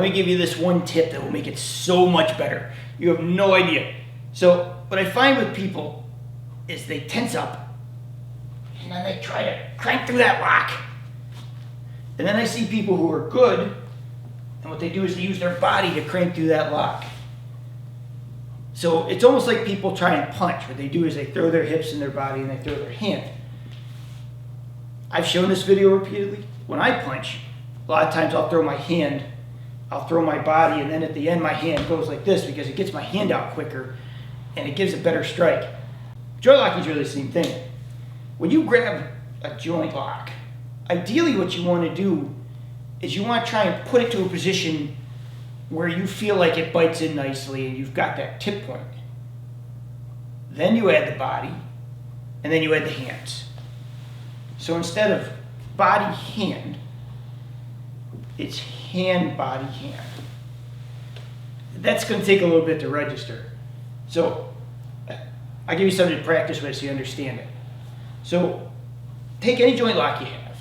let me give you this one tip that will make it so much better. You have no idea. So what I find with people is they tense up and then they try to crank through that lock. And then I see people who are good, and what they do is they use their body to crank through that lock. So it's almost like people try and punch. What they do is they throw their hips in their body and they throw their hand. I've shown this video repeatedly. When I punch, a lot of times I'll throw my hand, I'll throw my body, and then at the end my hand goes like this because it gets my hand out quicker and it gives a better strike. Joint locking is really the same thing. When you grab a joint lock, ideally what you want to do is you want to try and put it to a position where you feel like it bites in nicely and you've got that tip point. Then you add the body, and then you add the hands. So instead of body, hand, it's hand, body, hand. That's going to take a little bit to register. So I'll give you something to practice with so you understand it. So take any joint lock you have,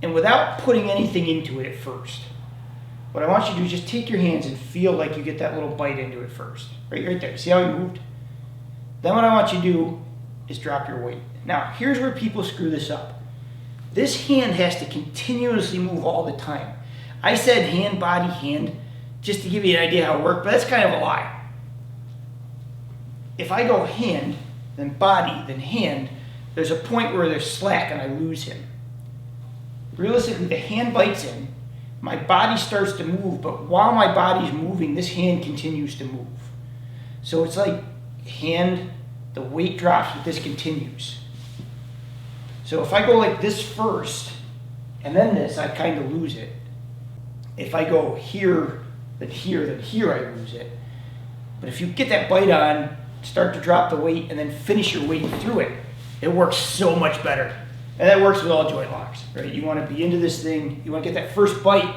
and without putting anything into it at first, what I want you to do is just take your hands and feel like you get that little bite into it first. Right there. See how he moved? Then what I want you to do is drop your weight. Now, here's where people screw this up. This hand has to continuously move all the time. I said hand, body, hand, just to give you an idea how it worked, but that's kind of a lie. If I go hand, then body, then hand, there's a point where there's slack and I lose him. Realistically, the hand bites in, my body starts to move, but while my body's moving, this hand continues to move. So it's like hand, the weight drops, but this continues. So if I go like this first, and then this, I kind of lose it. If I go here, then here, then here, I lose it. But if you get that bite on, start to drop the weight, and then finish your weight through it, it works so much better. And that works with all joint locks, right? You want to be into this thing, you want to get that first bite,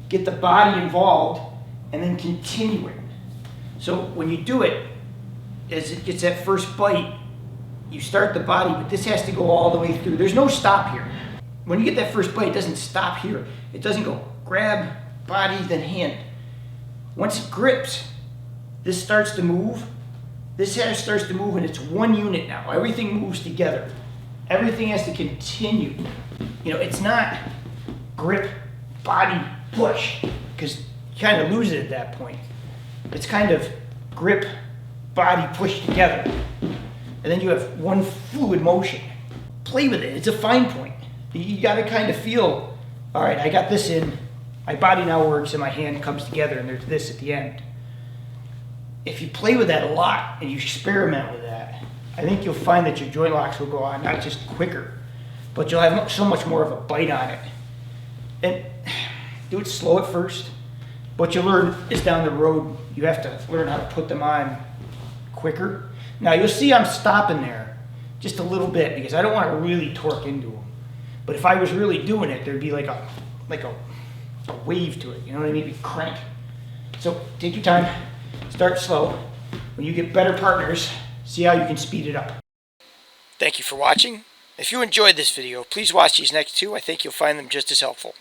get the body involved, and then continue it. So when you do it, as it gets that first bite, you start the body, but this has to go all the way through. There's no stop here. When you get that first bite, it doesn't stop here. It doesn't go grab, body, then hand. Once it grips, this starts to move. This hair starts to move, and it's one unit now. Everything moves together. Everything has to continue. You know, it's not grip, body, push, because you kind of lose it at that point. It's kind of grip, body, push together. And then you have one fluid motion. Play with it. It's a fine point. You got to kind of feel, all right, I got this in. My body now works, and my hand comes together, and there's this at the end. If you play with that a lot, and you experiment with that, I think you'll find that your joint locks will go on not just quicker, but you'll have so much more of a bite on it. And do it slow at first. What you'll learn is down the road, you have to learn how to put them on quicker. Now you'll see I'm stopping there just a little bit because I don't want to really torque into them. But if I was really doing it, there'd be like a wave to it. You know what I mean? It'd be crank. So take your time, start slow. When you get better partners, see how you can speed it up. Thank you for watching. If you enjoyed this video, please watch these next two. I think you'll find them just as helpful.